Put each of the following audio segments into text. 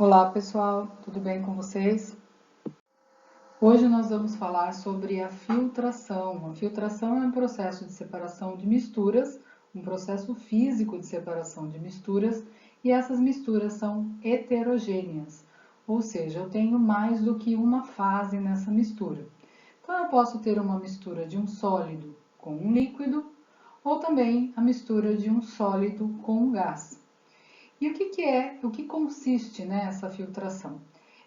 Olá pessoal, tudo bem com vocês? Hoje nós vamos falar sobre a filtração. A filtração é um processo de separação de misturas, um processo físico de separação de misturas, e essas misturas são heterogêneas, ou seja, eu tenho mais do que uma fase nessa mistura. Então eu posso ter uma mistura de um sólido com um líquido, ou também a mistura de um sólido com um gás. E o que consiste nessa filtração?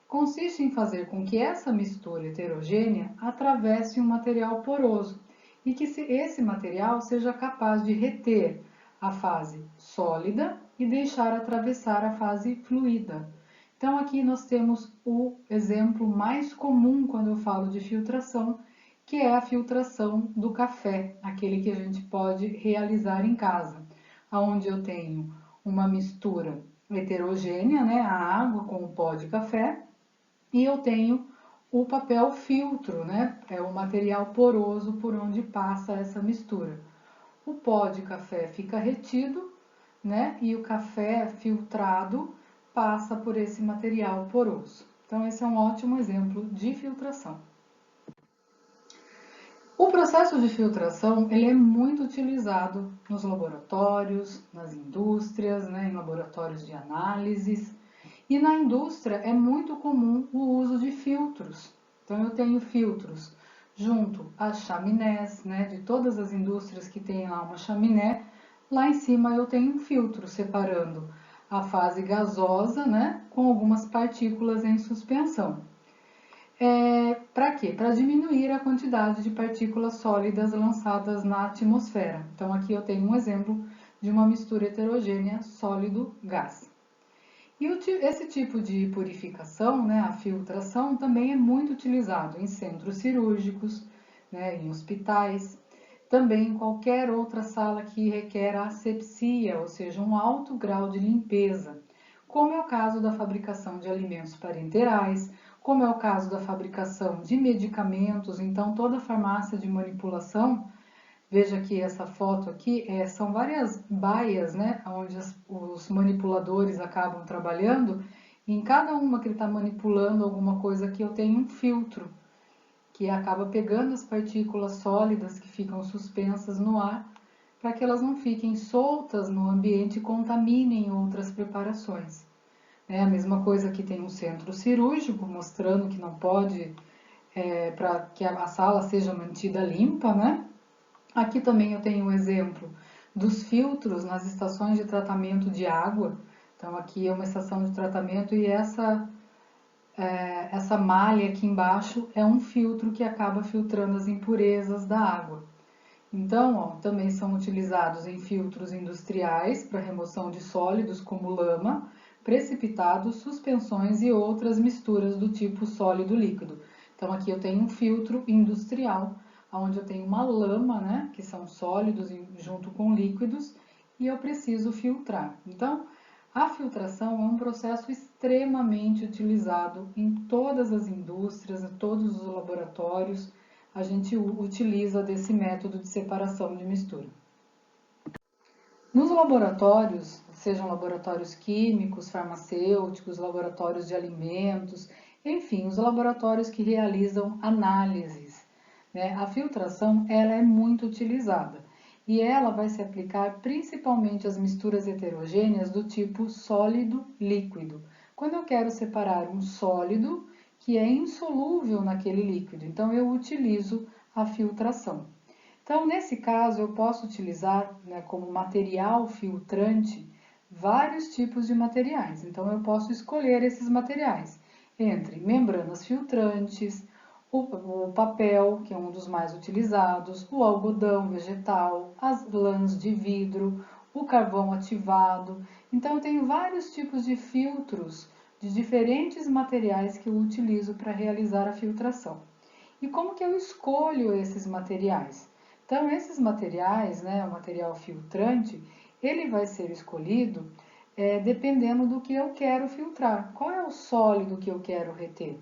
Consiste em fazer com que essa mistura heterogênea atravesse um material poroso e que esse material seja capaz de reter a fase sólida e deixar atravessar a fase fluida. Então aqui nós temos o exemplo mais comum quando eu falo de filtração, que é a filtração do café, aquele que a gente pode realizar em casa, onde eu tenho uma mistura heterogênea, né, a água com o pó de café, e eu tenho o papel filtro, né, é o material poroso por onde passa essa mistura. O pó de café fica retido, né, e o café filtrado passa por esse material poroso. Então esse é um ótimo exemplo de filtração. O processo de filtração ele é muito utilizado nos laboratórios, nas indústrias, né, em laboratórios de análises. E na indústria é muito comum o uso de filtros. Então eu tenho filtros junto às chaminés, né, de todas as indústrias que tem lá uma chaminé. Lá em cima eu tenho um filtro separando a fase gasosa, né, com algumas partículas em suspensão. Para quê? Para diminuir a quantidade de partículas sólidas lançadas na atmosfera. Então aqui eu tenho um exemplo de uma mistura heterogênea sólido-gás. E esse tipo de purificação, né, a filtração, também é muito utilizado em centros cirúrgicos, né, em hospitais, também em qualquer outra sala que requer asepsia, ou seja, um alto grau de limpeza, como é o caso da fabricação de alimentos parenterais, como é o caso da fabricação de medicamentos. Então toda farmácia de manipulação, veja que essa foto aqui são várias baias, né, onde os manipuladores acabam trabalhando. E em cada uma que ele está manipulando alguma coisa aqui, eu tenho um filtro que acaba pegando as partículas sólidas que ficam suspensas no ar, para que elas não fiquem soltas no ambiente e contaminem outras preparações. É a mesma coisa que tem um centro cirúrgico, mostrando que não pode, para que a sala seja mantida limpa, né? Aqui também eu tenho um exemplo dos filtros nas estações de tratamento de água. Então aqui é uma estação de tratamento e essa malha aqui embaixo é um filtro que acaba filtrando as impurezas da água. Então, ó, também são utilizados em filtros industriais para remoção de sólidos como lama, precipitados, suspensões e outras misturas do tipo sólido-líquido. Então aqui eu tenho um filtro industrial, onde eu tenho uma lama, né, que são sólidos junto com líquidos, e eu preciso filtrar. Então, a filtração é um processo extremamente utilizado em todas as indústrias, em todos os laboratórios. A gente utiliza desse método de separação de mistura. Nos laboratórios, sejam laboratórios químicos, farmacêuticos, laboratórios de alimentos, enfim, os laboratórios que realizam análises, né? A filtração ela é muito utilizada e ela vai se aplicar principalmente às misturas heterogêneas do tipo sólido-líquido. Quando eu quero separar um sólido que é insolúvel naquele líquido, então eu utilizo a filtração. Então, nesse caso, eu posso utilizar, né, como material filtrante vários tipos de materiais. Então, eu posso escolher esses materiais entre membranas filtrantes, o papel, que é um dos mais utilizados, o algodão vegetal, as lãs de vidro, o carvão ativado. Então, eu tenho vários tipos de filtros de diferentes materiais que eu utilizo para realizar a filtração. E como que eu escolho esses materiais? Então, esses materiais, né, o material filtrante, ele vai ser escolhido dependendo do que eu quero filtrar. Qual é o sólido que eu quero reter?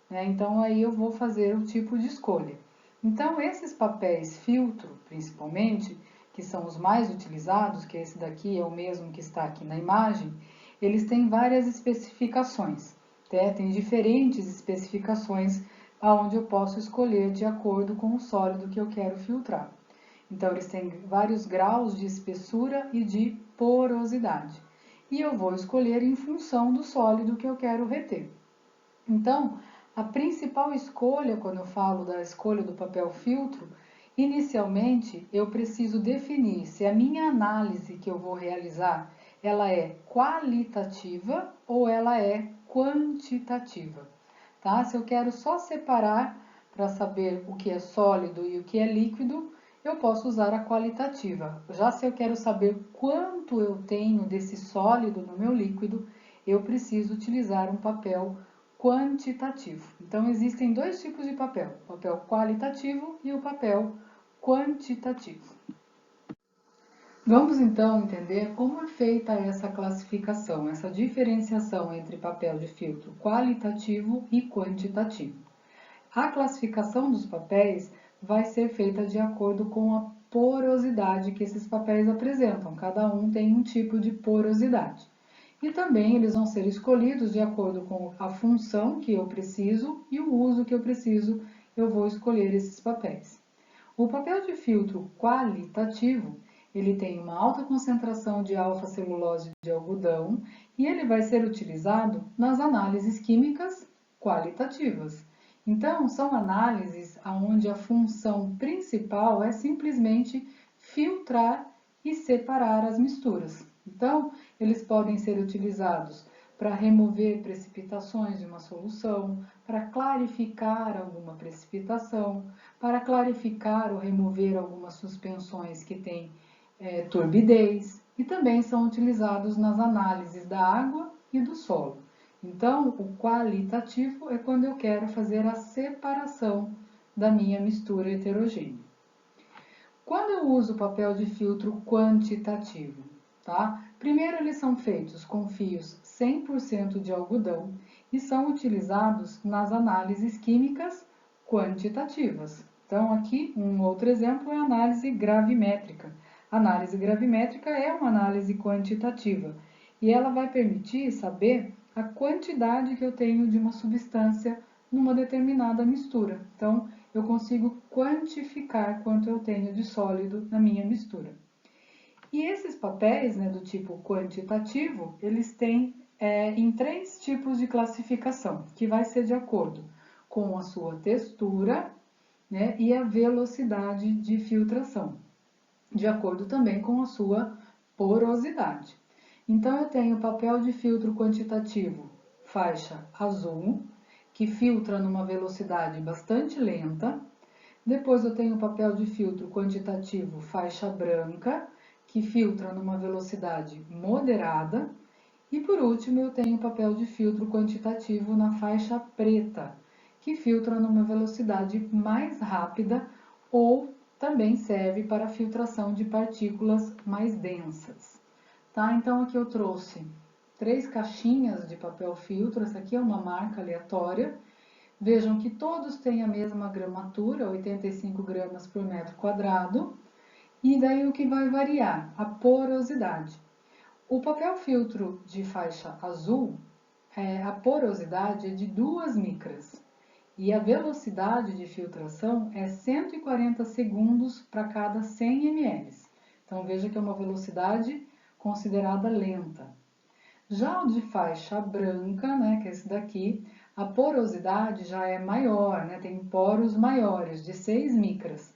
Né? Então, aí eu vou fazer o tipo de escolha. Então, esses papéis filtro, principalmente, que são os mais utilizados, que esse daqui é o mesmo que está aqui na imagem, eles têm várias especificações, né? Tem diferentes especificações onde eu posso escolher de acordo com o sólido que eu quero filtrar. Então, eles têm vários graus de espessura e de porosidade. E eu vou escolher em função do sólido que eu quero reter. Então, a principal escolha, quando eu falo da escolha do papel filtro, inicialmente eu preciso definir se a minha análise que eu vou realizar, ela é qualitativa ou ela é quantitativa, tá? Se eu quero só separar para saber o que é sólido e o que é líquido, eu posso usar a qualitativa. Já se eu quero saber quanto eu tenho desse sólido no meu líquido, eu preciso utilizar um papel quantitativo. Então, existem dois tipos de papel, o papel qualitativo e o papel quantitativo. Vamos então entender como é feita essa classificação, essa diferenciação entre papel de filtro qualitativo e quantitativo. A classificação dos papéis vai ser feita de acordo com a porosidade que esses papéis apresentam. Cada um tem um tipo de porosidade. E também eles vão ser escolhidos de acordo com a função que eu preciso e o uso que eu preciso, eu vou escolher esses papéis. O papel de filtro qualitativo, ele tem uma alta concentração de alfa-celulose de algodão e ele vai ser utilizado nas análises químicas qualitativas. Então, são análises onde a função principal é simplesmente filtrar e separar as misturas. Então, eles podem ser utilizados para remover precipitações de uma solução, para clarificar alguma precipitação, para clarificar ou remover algumas suspensões que têm turbidez, e também são utilizados nas análises da água e do solo. Então, o qualitativo é quando eu quero fazer a separação da minha mistura heterogênea. Quando eu uso o papel de filtro quantitativo, tá? Primeiro, eles são feitos com fios 100% de algodão e são utilizados nas análises químicas quantitativas. Então, aqui um outro exemplo é a análise gravimétrica. A análise gravimétrica é uma análise quantitativa e ela vai permitir saber a quantidade que eu tenho de uma substância numa determinada mistura. Então, eu consigo quantificar quanto eu tenho de sólido na minha mistura. E esses papéis, né, do tipo quantitativo, eles têm em 3 tipos de classificação, que vai ser de acordo com a sua textura, né, e a velocidade de filtração, de acordo também com a sua porosidade. Então, eu tenho papel de filtro quantitativo faixa azul, que filtra numa velocidade bastante lenta. Depois eu tenho papel de filtro quantitativo faixa branca, que filtra numa velocidade moderada. E por último eu tenho papel de filtro quantitativo na faixa preta, que filtra numa velocidade mais rápida ou também serve para filtração de partículas mais densas. Tá? Então aqui eu trouxe 3 caixinhas de papel filtro, essa aqui é uma marca aleatória. Vejam que todos têm a mesma gramatura, 85 gramas por metro quadrado, e daí o que vai variar? A porosidade. O papel filtro de faixa azul, a porosidade é de 2 micras, e a velocidade de filtração é 140 segundos para cada 100 ml. Então veja que é uma velocidade considerada lenta. Já o de faixa branca, né, que é esse daqui, a porosidade já é maior, né, tem poros maiores, de 6 micras,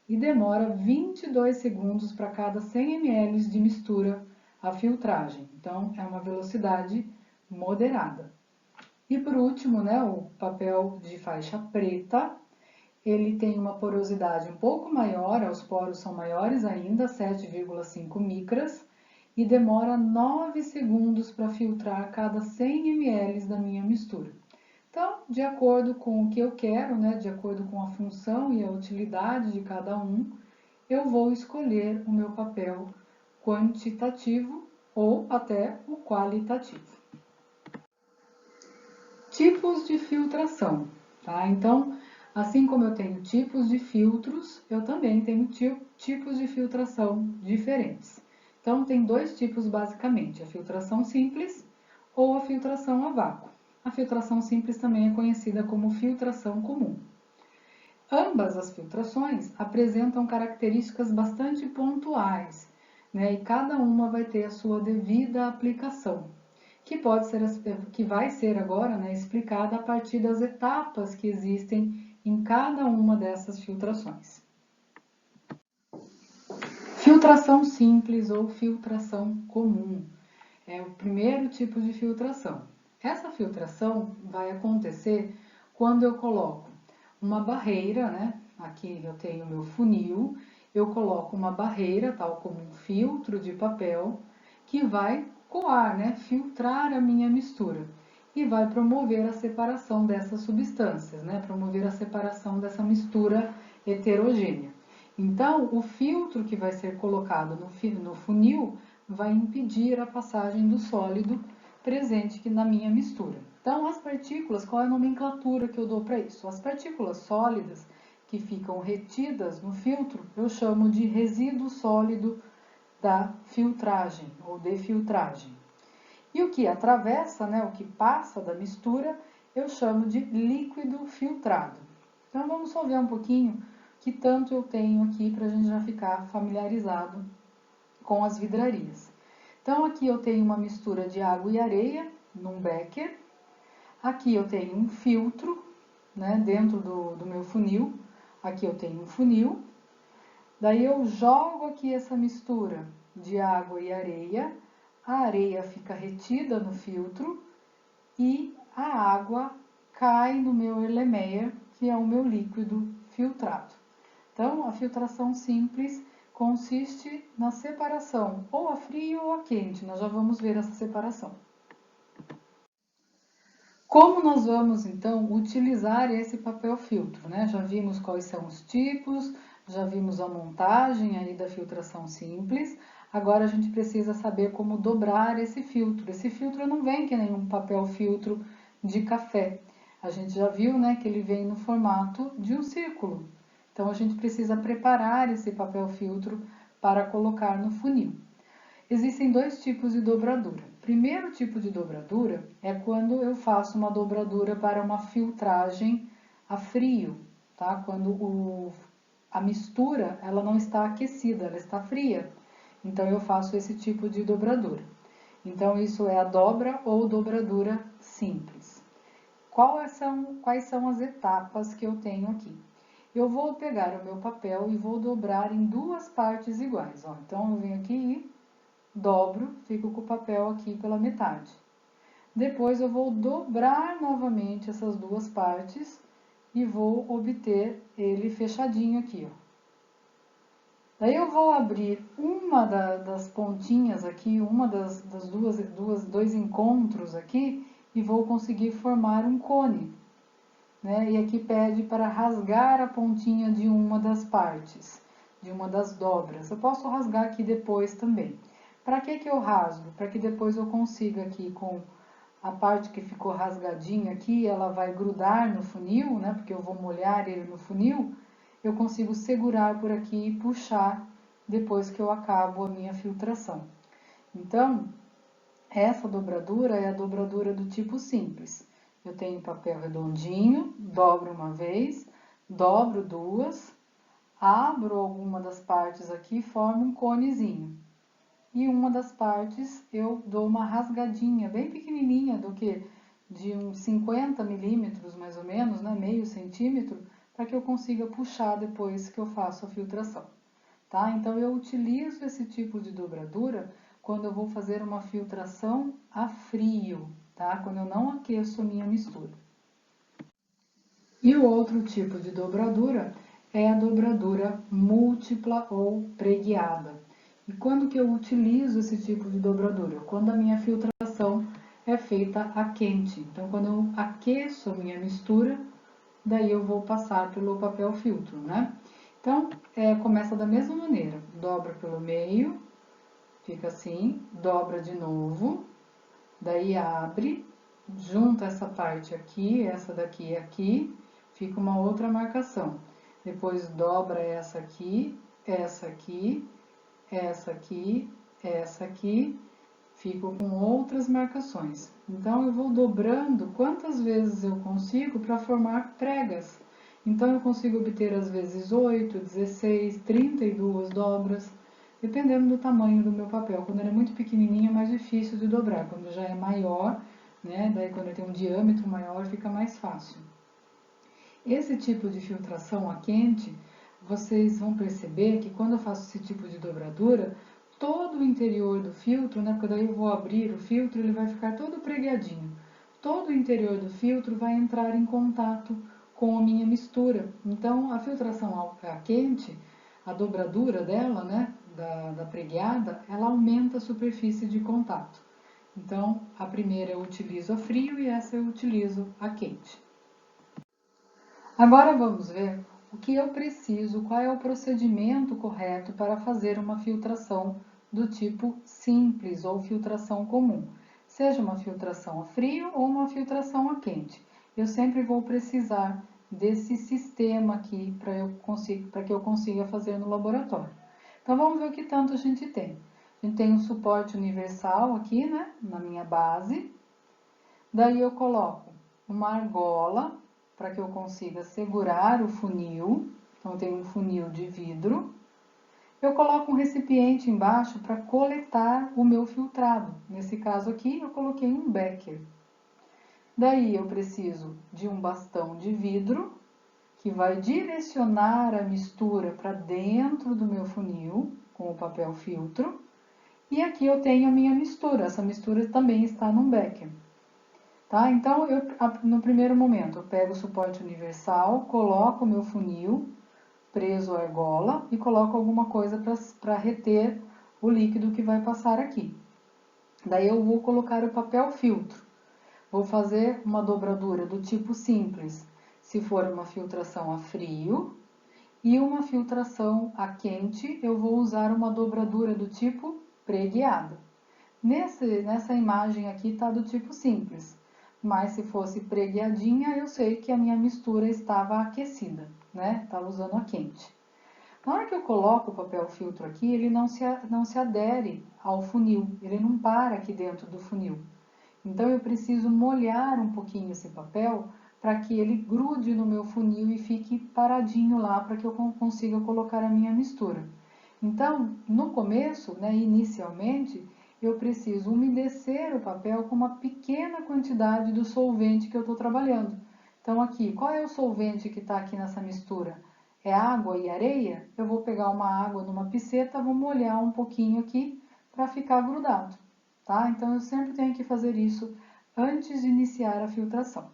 e demora 22 segundos para cada 100 ml de mistura a filtragem. Então, é uma velocidade moderada. E por último, né, o papel de faixa preta, ele tem uma porosidade um pouco maior, os poros são maiores ainda, 7,5 micras, e demora 9 segundos para filtrar cada 100 ml da minha mistura. Então, de acordo com o que eu quero, né, de acordo com a função e a utilidade de cada um, eu vou escolher o meu papel quantitativo ou até o qualitativo. Tipos de filtração, tá? Então, assim como eu tenho tipos de filtros, eu também tenho tipos de filtração diferentes. Então, tem 2 tipos basicamente, a filtração simples ou a filtração a vácuo. A filtração simples também é conhecida como filtração comum. Ambas as filtrações apresentam características bastante pontuais, né? E cada uma vai ter a sua devida aplicação, que vai ser agora, né, explicada a partir das etapas que existem em cada uma dessas filtrações. Filtração simples ou filtração comum é o primeiro tipo de filtração. Essa filtração vai acontecer quando eu coloco uma barreira, né? Aqui eu tenho meu funil, eu coloco uma barreira, tal como um filtro de papel, que vai coar, né? Filtrar a minha mistura e vai promover a separação dessas substâncias, né? Promover a separação dessa mistura heterogênea. Então, o filtro que vai ser colocado no funil vai impedir a passagem do sólido presente aqui na minha mistura. Então, as partículas, qual é a nomenclatura que eu dou para isso? As partículas sólidas que ficam retidas no filtro, eu chamo de resíduo sólido da filtragem ou de filtragem. E o que atravessa, né, o que passa da mistura, eu chamo de líquido filtrado. Então, vamos só ver um pouquinho que tanto eu tenho aqui para a gente já ficar familiarizado com as vidrarias. Então, aqui eu tenho uma mistura de água e areia num becker. Aqui eu tenho um filtro, né, dentro do meu funil. Aqui eu tenho um funil. Daí eu jogo aqui essa mistura de água e areia. A areia fica retida no filtro e a água cai no meu Erlenmeyer, que é o meu líquido filtrado. Então, a filtração simples consiste na separação ou a frio ou a quente. Nós já vamos ver essa separação. Como nós vamos, então, utilizar esse papel filtro, né? Já vimos quais são os tipos, já vimos a montagem aí da filtração simples. Agora a gente precisa saber como dobrar esse filtro. Esse filtro não vem que nem um papel filtro de café. A gente já viu, né, que ele vem no formato de um círculo. Então, a gente precisa preparar esse papel filtro para colocar no funil. Existem dois tipos de dobradura. O primeiro tipo de dobradura é quando eu faço uma dobradura para uma filtragem a frio, tá? Quando a mistura ela não está aquecida, ela está fria. Então, eu faço esse tipo de dobradura. Então, isso é a dobra ou dobradura simples. Quais são as etapas que eu tenho aqui? Eu vou pegar o meu papel e vou dobrar em duas partes iguais. Ó. Então, eu venho aqui e dobro, fico com o papel aqui pela metade. Depois, eu vou dobrar novamente essas duas partes e vou obter ele fechadinho aqui. Ó. Daí, eu vou abrir uma das pontinhas aqui, uma das dois encontros aqui, e vou conseguir formar um cone. Né? E aqui pede para rasgar a pontinha de uma das partes, de uma das dobras. Eu posso rasgar aqui depois também. Para que eu rasgo? Para que depois eu consiga aqui com a parte que ficou rasgadinha aqui, ela vai grudar no funil, né? Porque eu vou molhar ele no funil, eu consigo segurar por aqui e puxar depois que eu acabo a minha filtração. Então, essa dobradura é a dobradura do tipo simples. Eu tenho papel redondinho, dobro uma vez, dobro duas, abro alguma das partes aqui e formo um conezinho. E uma das partes eu dou uma rasgadinha bem pequenininha, do que de uns 50 milímetros mais ou menos, né, meio centímetro, para que eu consiga puxar depois que eu faço a filtração. Tá? Então, eu utilizo esse tipo de dobradura quando eu vou fazer uma filtração a frio, tá? Quando eu não aqueço a minha mistura. E o outro tipo de dobradura é a dobradura múltipla ou preguiada. E quando que eu utilizo esse tipo de dobradura? Quando a minha filtração é feita a quente. Então, quando eu aqueço a minha mistura, daí eu vou passar pelo papel filtro, né? Então, começa da mesma maneira. Dobra pelo meio, fica assim, dobra de novo, daí abre, junta essa parte aqui, essa daqui e aqui, fica uma outra marcação. Depois dobra essa aqui, essa aqui, essa aqui, essa aqui, fico com outras marcações. Então eu vou dobrando quantas vezes eu consigo para formar pregas. Então eu consigo obter às vezes 8, 16, 32 dobras, dependendo do tamanho do meu papel. Quando ele é muito pequenininho é mais difícil de dobrar, quando já é maior, né? Daí quando ele tem um diâmetro maior fica mais fácil. Esse tipo de filtração a quente, vocês vão perceber que quando eu faço esse tipo de dobradura, todo o interior do filtro, né, porque daí eu vou abrir o filtro, ele vai ficar todo pregadinho. Todo o interior do filtro vai entrar em contato com a minha mistura. Então, a filtração a quente, a dobradura dela, né, da pregueada, ela aumenta a superfície de contato. Então, a primeira eu utilizo a frio e essa eu utilizo a quente. Agora vamos ver o que eu preciso, qual é o procedimento correto para fazer uma filtração do tipo simples ou filtração comum, seja uma filtração a frio ou uma filtração a quente. Eu sempre vou precisar desse sistema aqui para que eu consiga fazer no laboratório. Então vamos ver o que tanto a gente tem. A gente tem um suporte universal aqui, né, na minha base. Daí eu coloco uma argola para que eu consiga segurar o funil. Então, eu tenho um funil de vidro. Eu coloco um recipiente embaixo para coletar o meu filtrado. Nesse caso aqui, eu coloquei um becker. Daí, eu preciso de um bastão de vidro, que vai direcionar a mistura para dentro do meu funil, com o papel filtro. E aqui eu tenho a minha mistura. Essa mistura também está num becker. Tá? Então, no primeiro momento, eu pego o suporte universal, coloco o meu funil preso à argola e coloco alguma coisa para reter o líquido que vai passar aqui. Daí eu vou colocar o papel filtro. Vou fazer uma dobradura do tipo simples, se for uma filtração a frio, e uma filtração a quente, eu vou usar uma dobradura do tipo preguiada. Nessa imagem aqui está do tipo simples. Mas se fosse preguiadinha, eu sei que a minha mistura estava aquecida, né? Estava usando a quente. Na hora que eu coloco o papel filtro aqui, ele não se adere ao funil, ele não para aqui dentro do funil. Então eu preciso molhar um pouquinho esse papel para que ele grude no meu funil e fique paradinho lá para que eu consiga colocar a minha mistura. Então, no começo, né, inicialmente, eu preciso umedecer o papel com uma pequena quantidade do solvente que eu estou trabalhando. Então, aqui, qual é o solvente que está aqui nessa mistura? É água e areia? Eu vou pegar uma água numa piceta, vou molhar um pouquinho aqui para ficar grudado, tá? Então, eu sempre tenho que fazer isso antes de iniciar a filtração.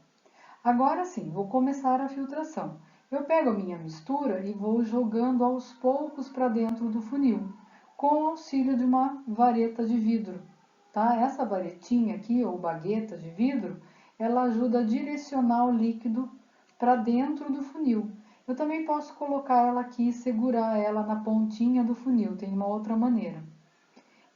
Agora sim, vou começar a filtração. Eu pego a minha mistura e vou jogando aos poucos para dentro do funil, com o auxílio de uma vareta de vidro, tá? Essa varetinha aqui, ou bagueta de vidro, ela ajuda a direcionar o líquido para dentro do funil. Eu também posso colocar ela aqui e segurar ela na pontinha do funil, tem uma outra maneira.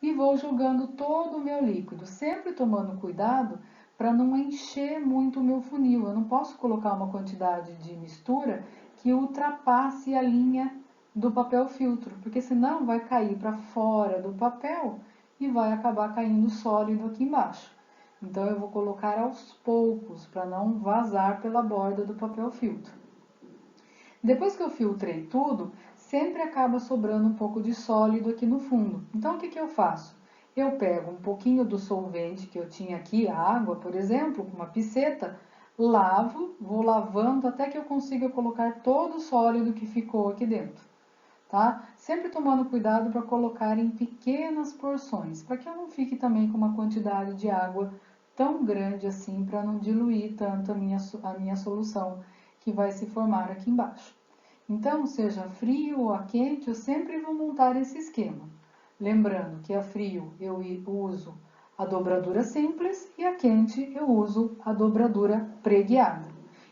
E vou jogando todo o meu líquido, sempre tomando cuidado para não encher muito o meu funil. Eu não posso colocar uma quantidade de mistura que ultrapasse a linha do papel filtro, porque senão vai cair para fora do papel e vai acabar caindo sólido aqui embaixo. Então eu vou colocar aos poucos para não vazar pela borda do papel filtro. Depois que eu filtrei tudo, sempre acaba sobrando um pouco de sólido aqui no fundo. Então o que eu faço? Eu pego um pouquinho do solvente que eu tinha aqui, a água, por exemplo, com uma piceta, lavo, vou lavando até que eu consiga colocar todo o sólido que ficou aqui dentro, tá? Sempre tomando cuidado para colocar em pequenas porções, para que eu não fique também com uma quantidade de água tão grande assim, para não diluir tanto a minha solução que vai se formar aqui embaixo. Então, seja frio ou a quente, eu sempre vou montar esse esquema. Lembrando que a frio eu uso a dobradura simples e a quente eu uso a dobradura preguiada.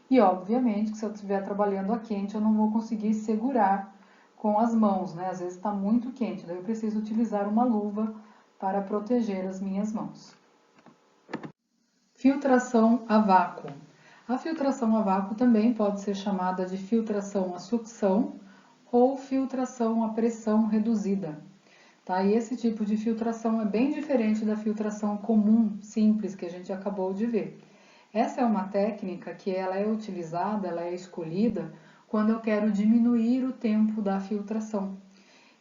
E, obviamente, que se eu estiver trabalhando a quente, eu não vou conseguir segurar com as mãos, né? Às vezes está muito quente, daí eu preciso utilizar uma luva para proteger as minhas mãos. Filtração a vácuo. A filtração a vácuo também pode ser chamada de filtração a sucção ou filtração a pressão reduzida. tá? E esse tipo de filtração é bem diferente da filtração comum, simples, que a gente acabou de ver. Essa é uma técnica que ela é utilizada, ela é escolhida quando eu quero diminuir o tempo da filtração.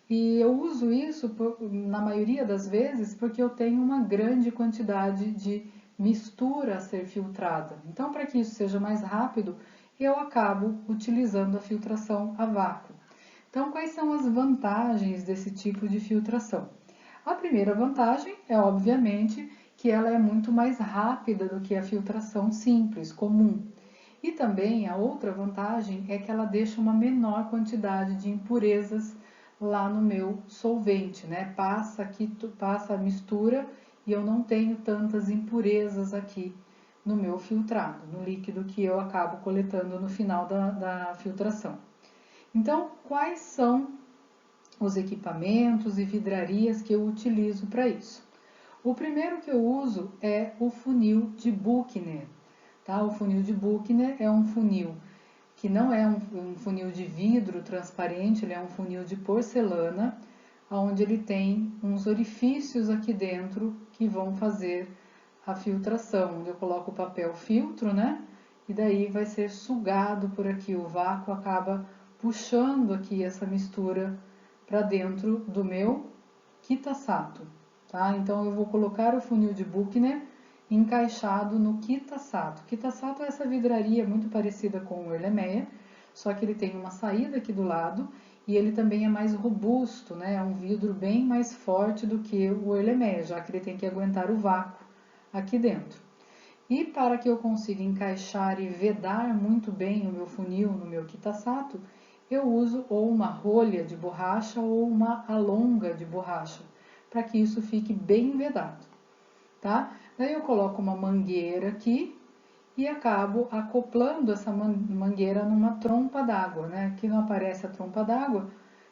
E eu uso isso na maioria das vezes porque eu tenho uma grande quantidade de mistura a ser filtrada. Então, para que isso seja mais rápido, eu acabo utilizando a filtração a vácuo. Então, quais são as vantagens desse tipo de filtração? A primeira vantagem é, obviamente, que ela é muito mais rápida do que a filtração simples, comum. E também a outra vantagem é que ela deixa uma menor quantidade de impurezas lá no meu solvente, né? Passa a mistura e eu não tenho tantas impurezas aqui no meu filtrado, no líquido que eu acabo coletando no final da filtração. Então, quais são os equipamentos e vidrarias que eu utilizo para isso? O primeiro que eu uso é o funil de Buchner. Tá? O funil de Buchner é um funil que não é um funil de vidro transparente, ele é um funil de porcelana, onde ele tem uns orifícios aqui dentro que vão fazer a filtração, onde eu coloco o papel filtro, né? E daí vai ser sugado por aqui, o vácuo acaba puxando aqui essa mistura para dentro do meu Kitasato, tá? Então eu vou colocar o funil de Buchner encaixado no Kitasato. Kitasato é essa vidraria muito parecida com o Erlenmeyer, só que ele tem uma saída aqui do lado e ele também é mais robusto, né? É um vidro bem mais forte do que o Erlenmeyer, já que ele tem que aguentar o vácuo aqui dentro. E para que eu consiga encaixar e vedar muito bem o meu funil no meu Kitasato, eu uso ou uma rolha de borracha ou uma alonga de borracha, para que isso fique bem vedado, tá? Daí eu coloco uma mangueira aqui e acabo acoplando essa mangueira numa trompa d'água, né? Aqui não aparece a trompa d'água,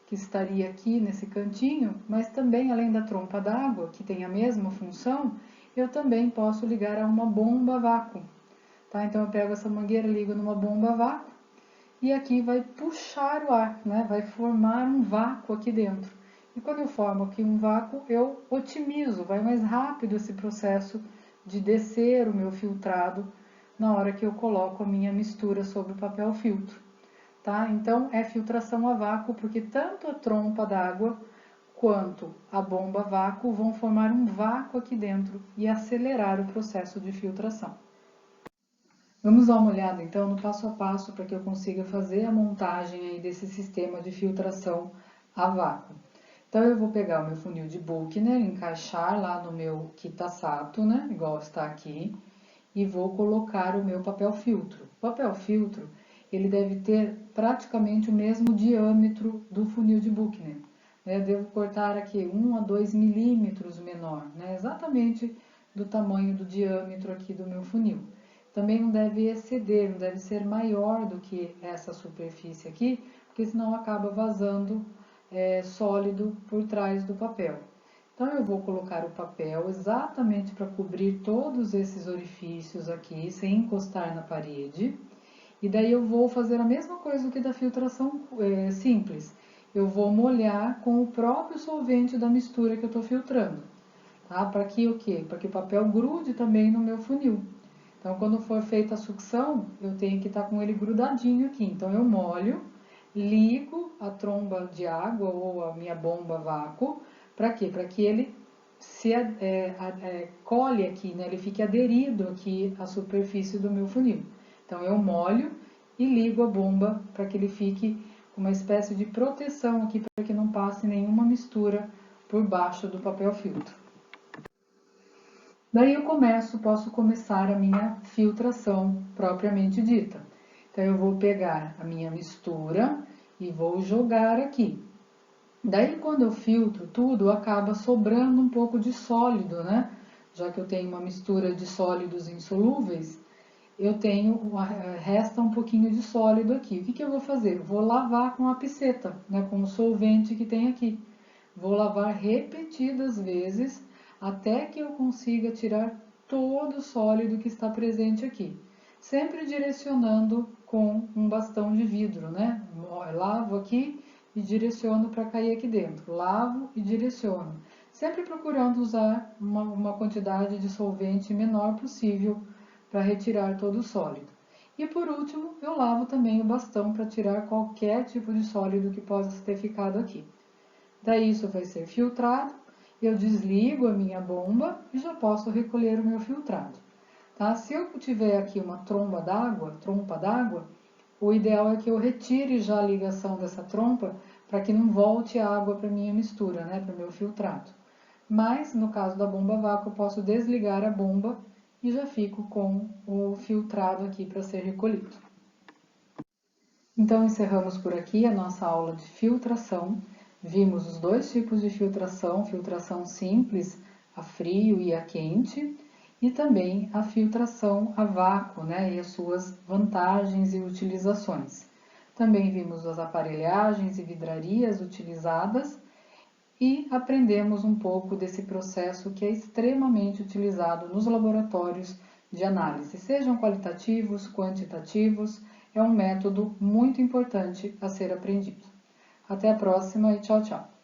que estaria aqui nesse cantinho, mas também além da trompa d'água, que tem a mesma função, eu também posso ligar a uma bomba a vácuo, tá? Então eu pego essa mangueira, ligo numa bomba a vácuo e aqui vai puxar o ar, né? Vai formar um vácuo aqui dentro. E quando eu formo aqui um vácuo, eu otimizo, vai mais rápido esse processo de descer o meu filtrado na hora que eu coloco a minha mistura sobre o papel filtro, tá? Então é filtração a vácuo porque tanto a trompa d'água quanto a bomba a vácuo vão formar um vácuo aqui dentro e acelerar o processo de filtração. Vamos dar uma olhada então no passo a passo para que eu consiga fazer a montagem aí desse sistema de filtração a vácuo. Então eu vou pegar o meu funil de Buchner, encaixar lá no meu Kitasato, né, igual está aqui, e vou colocar o meu papel filtro. O papel filtro, ele deve ter praticamente o mesmo diâmetro do funil de Buchner. Eu devo cortar aqui 1 a 2 milímetros menor, né, exatamente do tamanho do diâmetro aqui do meu funil. Também não deve exceder, não deve ser maior do que essa superfície aqui, porque senão acaba vazando sólido por trás do papel. Então eu vou colocar o papel exatamente para cobrir todos esses orifícios aqui, sem encostar na parede. E daí eu vou fazer a mesma coisa que da filtração simples. Eu vou molhar com o próprio solvente da mistura que eu estou filtrando, tá? Para que o quê? Para que o papel grude também no meu funil. Então, quando for feita a sucção, eu tenho que estar com ele grudadinho aqui. Então, eu molho, ligo a tromba de água ou a minha bomba a vácuo. Para quê? Para que ele se colhe aqui, né? Ele fique aderido aqui à superfície do meu funil. Então, eu molho e ligo a bomba para que ele fique com uma espécie de proteção aqui, para que não passe nenhuma mistura por baixo do papel filtro. Daí eu posso começar a minha filtração propriamente dita. Então eu vou pegar a minha mistura e vou jogar aqui. Daí quando eu filtro tudo, acaba sobrando um pouco de sólido, né? Já que eu tenho uma mistura de sólidos insolúveis, resta um pouquinho de sólido aqui. O que eu vou fazer? Vou lavar com a piceta, né? Com o solvente que tem aqui. Vou lavar repetidas vezes até que eu consiga tirar todo o sólido que está presente aqui. Sempre direcionando com um bastão de vidro, né? Lavo aqui e direciono para cair aqui dentro. Lavo e direciono, sempre procurando usar uma quantidade de solvente menor possível para retirar todo o sólido. E por último, eu lavo também o bastão para tirar qualquer tipo de sólido que possa ter ficado aqui. Daí isso vai ser filtrado, eu desligo a minha bomba e já posso recolher o meu filtrado. Tá? Se eu tiver aqui uma trompa d'água, o ideal é que eu retire já a ligação dessa trompa para que não volte água para minha mistura, né, para o meu filtrado. Mas, no caso da bomba a vácuo, eu posso desligar a bomba e já fico com o filtrado aqui para ser recolhido. Então, encerramos por aqui a nossa aula de filtração. Vimos os dois tipos de filtração, filtração simples, a frio e a quente, e também a filtração a vácuo, né, e as suas vantagens e utilizações. Também vimos as aparelhagens e vidrarias utilizadas e aprendemos um pouco desse processo que é extremamente utilizado nos laboratórios de análise, sejam qualitativos, quantitativos, é um método muito importante a ser aprendido. Até a próxima e tchau, tchau!